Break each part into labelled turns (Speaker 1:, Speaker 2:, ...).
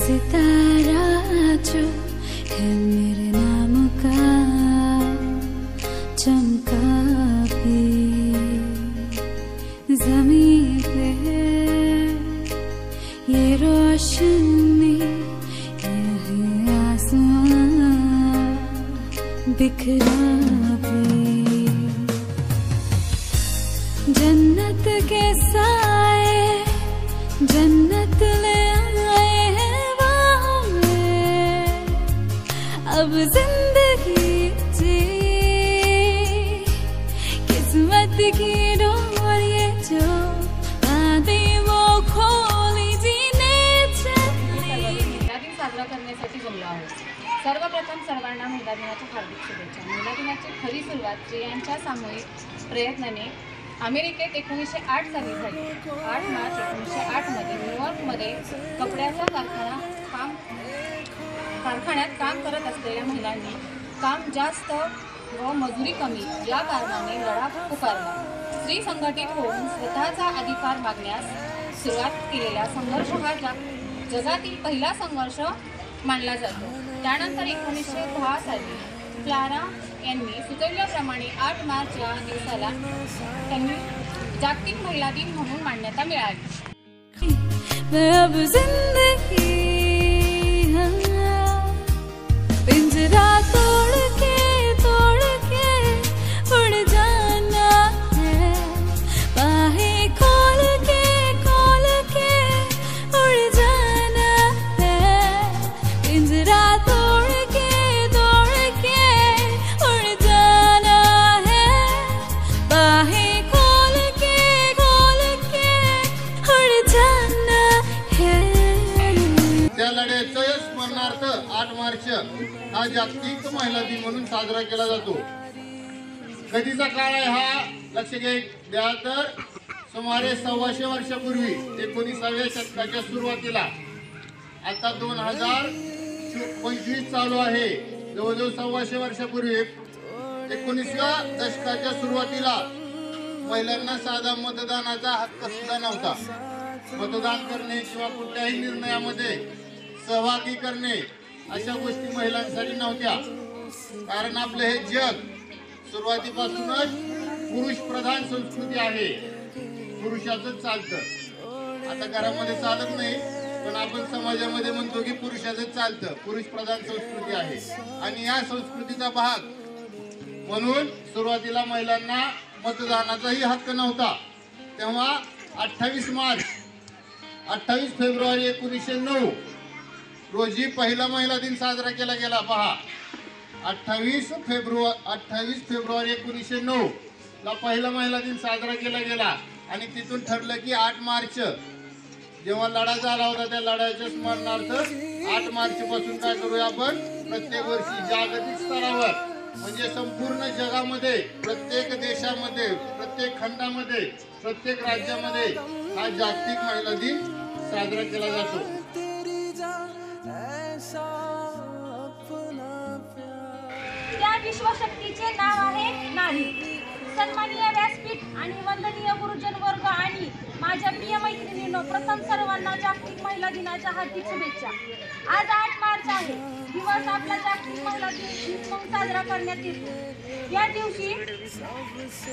Speaker 1: सितारा जो है मेरे नाम का चमका भी ज़मीं पे ये रोशनी यही आसमां बिखरा भी जन्नत के साए जन्नत ले आए हैं बाहों में अब जिंदगी जी किस्मत की डोर ये जो बांधी वो खोली जीने चली
Speaker 2: साजरा करण्यासाठी जमलो आहोत। सर्वप्रथम सर्वांना महिला दिनाच्या हार्दिक शुभेच्छा। महिला दिनाची खरी सुरुवात स्त्रियांच्या सामूहिक प्रयत्नाने अमेरिकेत 1908 साली झाली। 8 मार्च 1908 मध्ये न्यूयॉर्कमध्ये कपड्याच्या कारखान्यात काम करत असलेल्या महिलांनी काम जास्त व मजुरी कमी या कारणाने लढा पुकारला। स्त्री संघटित होऊन स्वतःचा अधिकार मागण्यास सुरुवात केलेला संघर्ष हा जगातील पहिला संघर्ष मानला जातो। त्यानंतर 1910 साली क्लारा यांनी सुचवल्याप्रमाणे 8 मार्च या दिवसाला त्यांनी जागतिक महिला दिन म्हणून मान्यता मिळाली।
Speaker 1: पिंजरा तोड़ के उड़ जाना है बाहें खोल के उड़ जाना है पिंजरा तोड़ के उड़ जाना है बाहें खोल के उड़ जाना है।
Speaker 3: त्या लढ्याचं स्मरणार्थ 8 मार्च हा जागतिक महिला दिन म्हणून साजरा केला जातो। कधीचा काळ आहे हा लक्ष द्या तर सुमारे 125 वर्षापूर्वी 19व्या शतकाच्या सुरुवातीला आता 2025 चालू आहे। जवळजवळ 125 वर्षापूर्वी 19व्या दशकाच्या सुरुवातीला महिलांना साधा मतदानाचा हक्क सुद्धा नव्हता। मतदान करणे किंवा कुठल्याही निर्णयामध्ये सहभागी करणे अशा गोष्टी महिलांसाठी नव्हत्या। कारण आपले हे जग सुरुवातीपासूनच पुरुष प्रधान संस्कृती आहे। पुरुषाचंच चालतं। आता घरामध्ये चालत नाही पण आपण समाजामध्ये म्हणतो की पुरुषाचंच चालतं। पुरुष प्रधान संस्कृती आहे आणि या संस्कृतीचा भाग म्हणून सुरुवातीला महिलांना मतदानाचाही हक्क नव्हता। तेव्हा 28 फेब्रुवारी 1909 रोजी पहिला महिला दिन साजरा केला गेला। पहा 28 फेब्रुवारी 1909 ला पहिला महिला दिन साजरा केला गेला आणि तिथून ठरलं की 8 मार्च जेव्हा लढा झाला होता त्या लढ्याच्या स्मरणार्थ 8 मार्च पासून काय करूया आपण प्रत्येक वर्षी जागतिक स्तरावर म्हणजे संपूर्ण जगामध्ये प्रत्येक देशामध्ये प्रत्येक खंडामध्ये प्रत्येक राज्यामध्ये हा जागतिक महिला दिन साजरा केला जातो।
Speaker 4: त्या विश्वशक्तीचे नाव आहे नारी। सन्माननीय व्यासपीठ आणि वंदनीय गुरुजन वर्ग आणि माझ्या प्रिय मैत्रिणींनो, प्रथम सर्वांना जागतिक महिला दिनाच्या हार्दिक शुभेच्छा। आज 8 मार्च आहे। दिवस आपला जागतिक महिला दिन म्हणून साजरा करण्यात येतो। या दिवशी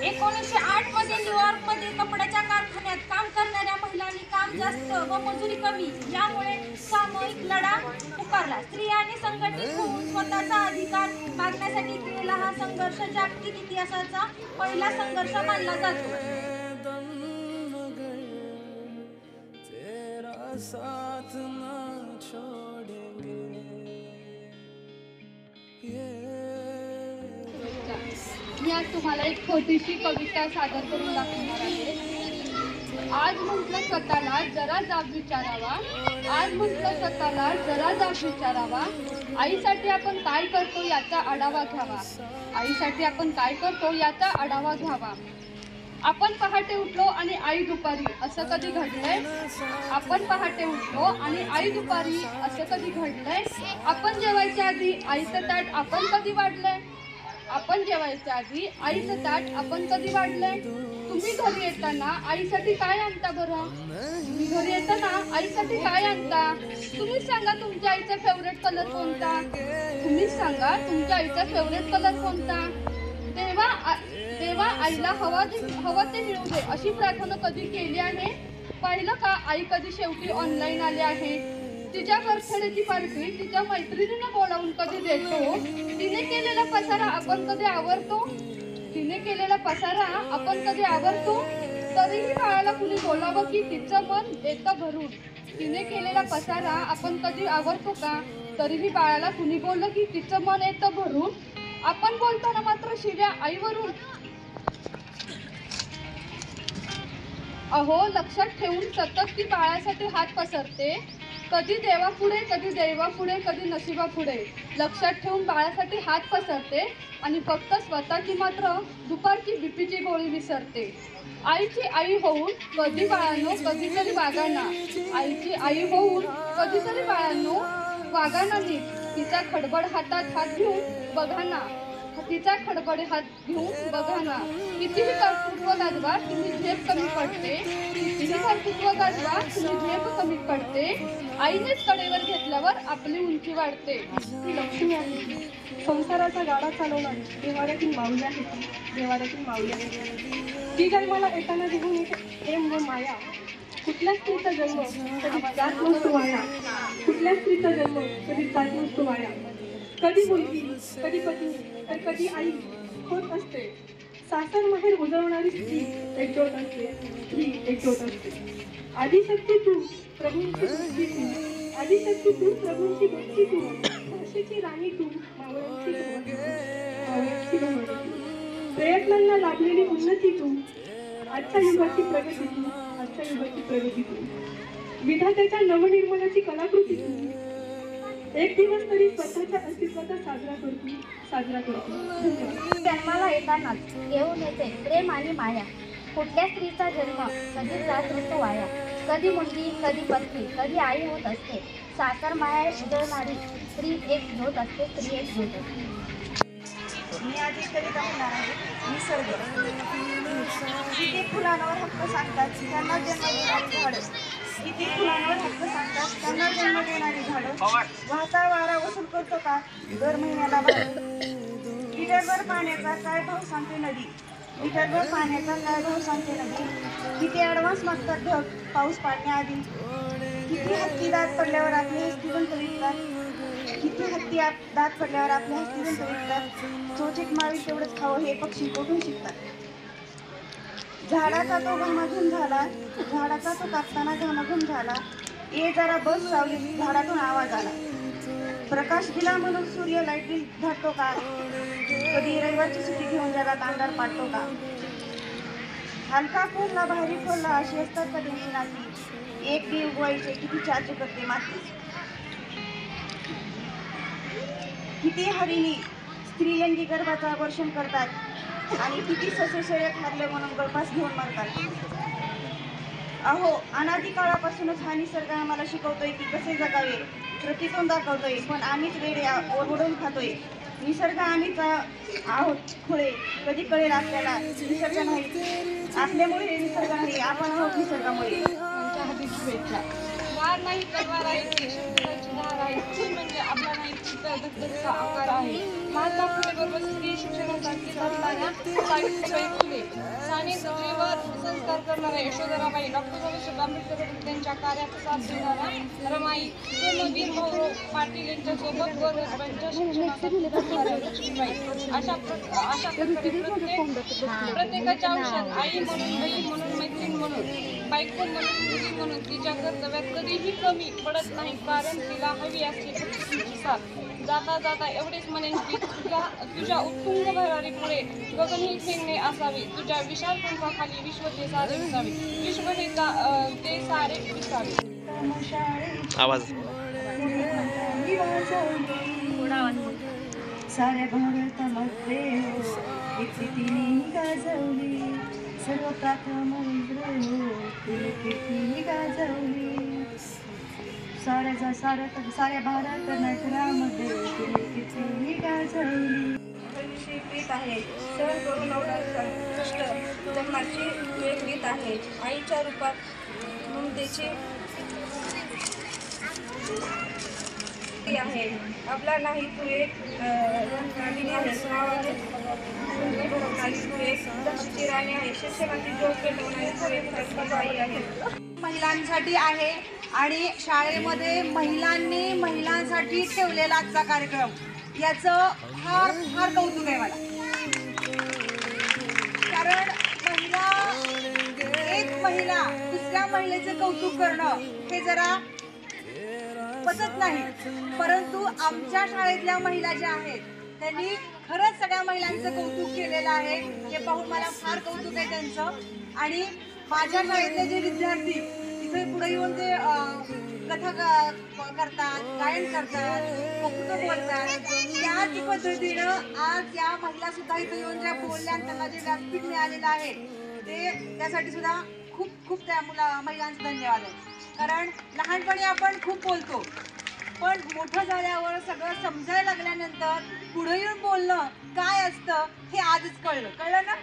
Speaker 4: 1908 मध्ये न्यूयॉर्कमध्ये कपड्याच्या कारखान्यात काम करणाऱ्या महिलांनी काम जास्त व मजुरी कमी यामुळे सामूहिक लढा पुकारला। स्त्रियांनी संघटित होऊन स्वतःचा अधिकार मागण्यासाठी केलेला हा संघर्ष जागतिक इतिहासाचा पहिला संघर्ष मानला जातो।
Speaker 5: साथ ना छोड़ेंगे।
Speaker 6: मी आज तुम्हाला एक छोटीशी कविता सादर करून दाखवणार आहे। आज म्हटलं स्वतःला जरा जाब विचारावा, आज म्हटलं स्वतःला जरा जाब विचारावा, आईसाठी आपण काय करतो याचा आढावा घ्यावा, आईसाठी आपण काय करतो याचा आढावा घ्यावा। आपण पहाटे उठलो आणि आई दुपारी असं कधी घडलंय? आपण पहाटे उठलो आणि आई दुपारी असं कधी घडलंय? आपण जेवायच्या आधी आईचं ताट आपण कधी वाढलंय? आपण जेवायच्या आधी आईचं ताट आपण कधी वाढलंय? तुम्ही घरी येताना आईसाठी काय आणता बरं? तुम्ही घरी येताना आईसाठी काय आणता? तुम्हीच सांगा तुमच्या आईचा फेवरेट कलर कोणता? तुम्हीच सांगा तुमच्या आईचा फेवरेट कलर कोणता? देवा आईला हवा ते मिळू दे अशी प्रार्थना कधी केली आहे? पाहिलं का आई कधी शेवटी ऑनलाईन आली आहे? तिच्या बर्थडेची पार्टी तिच्या मैत्रिणींना बोलावून कधी देतो? तिने केलेला पसारा आपण कधी आवरतो? तरीही बाळाला कुणी बोलावं की तिचं मन येतं भरून. तिने केलेला पसारा आपण कधी आवरतो का? तरीही बाळाला कुणी बोललं की तिचं मन येतं भरून. आपण बोलताना मात्र शिव्या आईवरून. अहो, लक्षात ठेवून सतत ती बाळासाठी हात पसरते. कधी देवापुढे, कधी दैवापुढे, कधी नशिबापुढे. लक्षात ठेवून बाळासाठी हात पसरते आणि फक्त स्वतःची मात्र दुपारची बीपीची गोळी विसरते. आईची आई होऊन कधी बाळांनो कधीतरी वागाना. आईची आई होऊन कधीतरी बाळांनो वागाना नीट. तिचा खडबड हातात हात घेऊन बघा ना. कितीही कर्तृत्व गाजवा तुम्ही झेप कमी पडते. आईनेच कडेवर घेतल्यावर आपली उंची वाढते.
Speaker 7: ती लक्ष्मी आहे, संसाराचा गाडा चालवणार देवाऱ्यातील माऊली आहे. ती जन्माला येताना घेऊन येते प्रेम व माया. कुठल्या स्त्रीचा जन्म कधी जात नसतो वाया. कधी मुलगी, कधी पत्नी, तर कधी आई होत असते. सासर माहेर उजवणारी स्त्री एकजोट असते. आदिशक्ती तू प्रभूंची गोष्टी तू. भाषेची राणी तू, मावळ्यांची तू. प्रयत्नांना लाभलेली उन्नती तू. आजच्या युगाची प्रगती तू. विधात्याच्या नवनिर्माणाची कलाकृती तू. एक दिवस तरी स्वतःच्या अस्तित्वाचा साजरा करतो.
Speaker 4: जन्माला येतानाच घेऊन येते प्रेम आणि माया. कुठल्या स्त्रीचा जन्म कधी जात नसतो वाया. कधी मुलगी, कधी पत्नी, कधी आई होत असते. सासर माया उजळणारी स्त्री एकजूट असते.
Speaker 8: मी आधी कविता म्हणणार आहे. निसर्ग. किती फुलांवर हक्क सांगतात त्यांना जन्म देणारी झाडं. वाहता वारा वसूल करतो का दर महिन्याला भाडं. लिटरभर पाण्याचा काय भाव सांगते नदी. किती ॲडव्हान्स मागतात ढग पाऊस पाडण्याआधी. किती हत्ती दात पडल्यावर आपले हस्तिदंत विकतात. चोचीत मावी तेवढंच खावं हे पक्षी कोठून शिकतात. झाडाचा तो कापताना घामाघूम झाला. ये जरा बस सावली झाडातून आवाज आला. प्रकाश दिला म्हणून सूर्य लाईट बिल धाडतो का. कधी रविवारची सुट्टी घेऊन जगात अंधार पाडतो का. हलका फोडला भारी फोडला अशी असतात का त्यांची नाती. एक बी उगवायचे किती चाचू करते माती. किती हरिणी स्त्रीलिंगी गर्भाचा वर्षण करतात आणि किती ससे शर्यत हरले म्हणून गळफास घेऊन मरतात. अहो, अनादी काळापासूनच हा निसर्ग आम्हाला शिकवतोय की कसे जगावे. प्रतिकोन दाखवतोय पण आम्हीच वेडे ओरडून खातोय. निसर्ग आम्हीच आहोत खुळे. कधी कळेल आपल्याला निसर्ग नाही आपल्यामुळे निसर्ग नाही आपण आहोत निसर्गामुळे.
Speaker 6: आमच्या हाती शुभेच्छा. वार नाही तलवार आहे, शस्त्राची धार आहे. फूल म्हणजे आपला नाही दत्तचा आकार आहे. महात्मा फुले बरोबर स्त्री शिक्षणासाठी लढणाऱ्या सावित्रीबाई फुले, साने गुरुजीवर संस्कार करणाऱ्या यशोधराबाई, डॉक्टर बाबासाहेब आंबेडकर त्यांच्या कार्याचा साथ देणारा रमाई, वीर भाऊ पाटील यांच्यासोबत गौरवाच्या शिक्षणासाठी लढणाऱ्या लक्ष्मीबाई. अशा प्रत्येकाच्या आयुष्यात आई म्हणून, बहीण म्हणून, मैत्रीण म्हणून, बायको म्हणून, मुली म्हणून तिच्या कर्तव्यात कधीही कमी पडत नाही. कारण तिला हवी असते फक्त तुमची साथ. जाता जाता एवढेच म्हणेन की तुझ्या उत्तुंग भरारीपुढे गगनही ठेंगणे असावे. तुझ्या विशाल पंखाखाली विश्व ते सारे विसावे. विश्व ते सारे विसावे.
Speaker 5: आवाज
Speaker 8: साऱ्या भारतामध्ये तिने गाजवली. सर्वप्रथम तिने गाजवली. साऱ्या भारत नगरामध्ये तिने गाजवली. जगण्याची प्रीत आहे. सहन करून अवघड कष्ट जगण्याची एक रीत आहे. आईच्या रूपात ममतेची आहे. आपला नाही तू एक नागिनी आहेस. नावाने तू एक दक्षिची राणी आहे. शिक्षणाची जोड पेटवणारी तू एक सारखी आई आहे.
Speaker 9: महिलांसाठी आहे आणि शाळेमध्ये महिलांसाठी ठेवलेला आजचा कार्यक्रम याचं फार फार कौतुक आहे मला. कारण एक महिला दुसऱ्या महिलेचं कौतुक करणं हे जरा पचत नाही, परंतु आमच्या शाळेतल्या महिला ज्या आहेत त्यांनी खरंच सगळ्या महिलांचं कौतुक केलेलं आहे. हे पाहून मला फार कौतुक आहे त्यांचं. आणि माझ्या शाळेतले जे विद्यार्थी इथे पुढे येऊन ते कथा करतात, गायन करतात, कौतुक बोलतात, त्याच पद्धतीनं आज या महिला सुद्धा इथे येऊन ज्या बोलल्या आणि त्यांना जे व्यासपीठ मिळालेलं आहे त्यासाठी सुद्धा खूप खूप त्या महिलांचा धन्यवाद आहे. कारण लहानपणी आपण खूप बोलतो, पण मोठं झाल्यावर सगळं समजायला लागल्यानंतर पुढे येऊन बोलणं काय असतं हे आजच कळलं ना.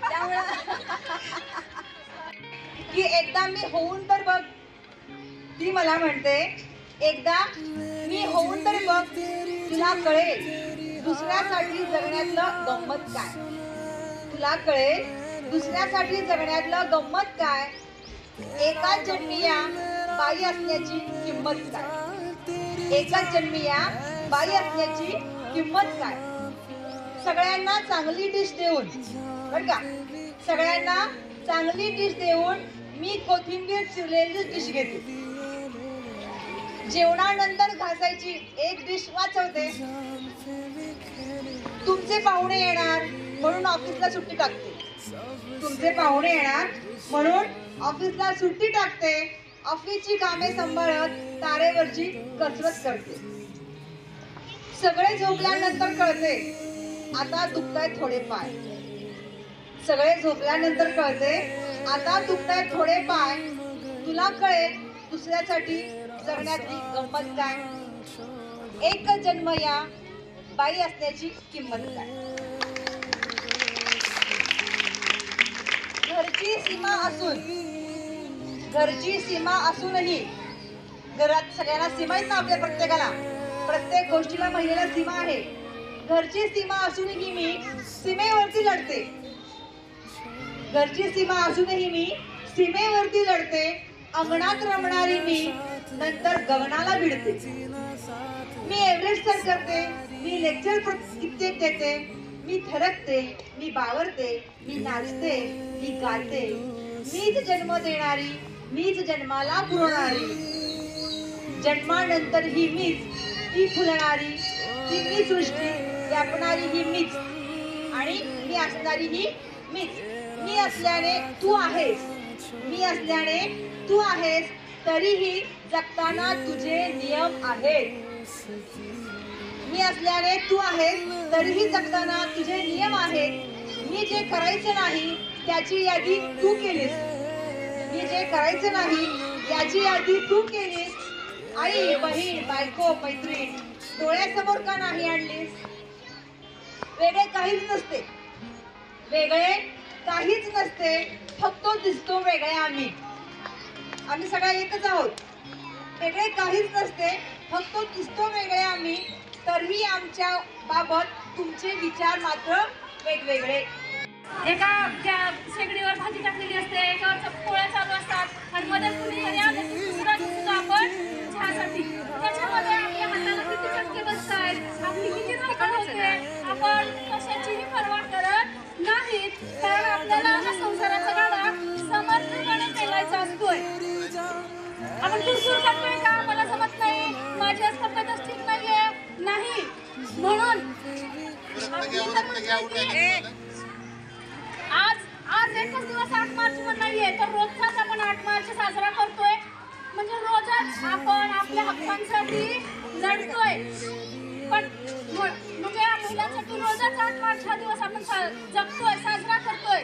Speaker 9: त्यामुळं की एकदा मी होऊन तर बघ, ती मला म्हणते एकदा मी होऊन तर बघ, तुला कळेल दुसऱ्यासाठी जगण्यातलं गंमत काय. तुला कळेल दुसऱ्यासाठी जगण्यातलं गंमत काय. एकाच जन्मी या बाई असण्याची किंमत काय. एकाच जन्मी या बाई असण्याची किंमत काय. सगळ्यांना चांगली डिश देऊन, बरं का, सगळ्यांना चांगली डिश देऊन मी कोथिंबीर चिरलेली डिश घेते. जेवणानंतर घासायची एक डिश वाचवते. तुमचे पाहुणे येणार म्हणून ऑफिसला सुट्टी टाकते. तुमचे पाहुणे येणार म्हणून ऑफिसला सुट्टी टाकते. ऑफिसची कामे सांभाळत तारेवरची कसरत करते. सगळे झोपल्यानंतर कळते आता दुखतायत थोडे पाय. सगळे झोपल्यानंतर कळते आता दुखतायत थोडे पाय. तुला कळेल दुसऱ्यासाठी जगण्यातली गंमत काय. एक जन्म या बाई असण्याची किंमत काय. घरची सीमा असूनही, घरात सगळ्यांना सीमा आहेत ना आपल्या प्रत्येकाला, प्रत्येक गोष्टीला महिलेला सीमा आहे. घरची सीमा असूनही मी सीमेवरती लढते. घरची सीमा असूनही मी सीमेवरती लढते. अंगणात रमणारी मी नंतर गगनाला भिडते. मी एव्हरेस्ट सर करते, मी लेक्चर कित्येक देते, मी थरकते, मी बावरते, मी नाचते, मी गाते. मीच जन्म देणारी, मीच जन्माला पुरवणारी. जन्मानंतर ही मीच, ती फुलणारी, ती मी सृष्टी व्यापणारी ही मीच आणि मी असणारी ही मीच. मी असल्याने तू आहेस, मी असल्याने तू आहेस, तरीही जगताना तुझे नियम आहेत. मी असल्याने तू आहेस, तरीही जगताना तुझे नियम आहेत. मी जे करायचं नाही त्याची यादी तू केलीस. मी जे करायचं नाही याची यादी तू केलीस. आई, बहीण, बायको, मैत्रीण डोळ्यासमोर का नाही आणलीस. वेगळे काहीच नसते, वेगळे काहीच नसते, फक्त दिसतो वेगळे आम्ही. आम्ही सगळ्या एकच आहोत. वेगळे काहीच नसते, फक्त दिसतो वेगळे आम्ही, तरीही आमच्या बाबत तुमचे विचार मात्र वेगवेगळे.
Speaker 4: एका त्या शेगडीवर भाजी टाकलेली असते, एकावर पोळ्या चालू असतात आणि मध्ये कुणीतरी आलं की दुसरा दिसतो आपण चहासाठी. त्याच्यामध्ये आपल्या हाताला किती चटके बसतात, आपली किती धावपळ होते. आपण कशाचीही पर्वा करत नाहीत, कारण आपल्याला हा संसाराचा गाडा समर्थपणे पेलायचा असतोय. आपण कुरकुर करतोय का, मला जमत नाही, माझी आज तब्येतच ठीक नाहीये, नाही. म्हणून आज एकच दिवस 8 मार्च पण नाहीये, तर रोजचाच आपण 8 मार्च साजरा करतोय. म्हणजे रोजच आपण आपल्या हक्कांसाठी लढतोय. पण म्हणजे महिलांसाठी रोजच 8 मार्च हा दिवस आपण जगतोय, साजरा करतोय.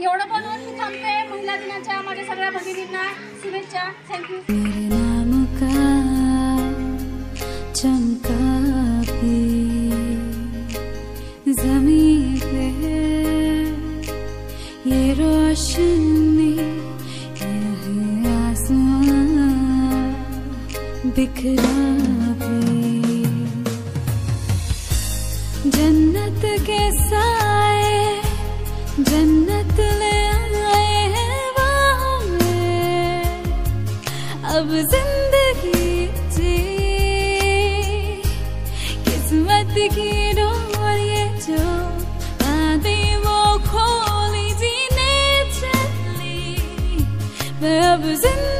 Speaker 4: एवढं बनवून मी थांबते. महिला दिनाच्या माझ्या सगळ्या भगिनींना शुभेच्छा. थँक्यू.
Speaker 1: मेरे नाम का चमका ये रोशनी ये आसमां बिखरा भी जन्नत के साए जन्नत ले आए हैं वहाँ में अब जिंदगी जी किस्मत की डोर ये जो बांधी वो खोली जीने चली मैं अब जिंदगी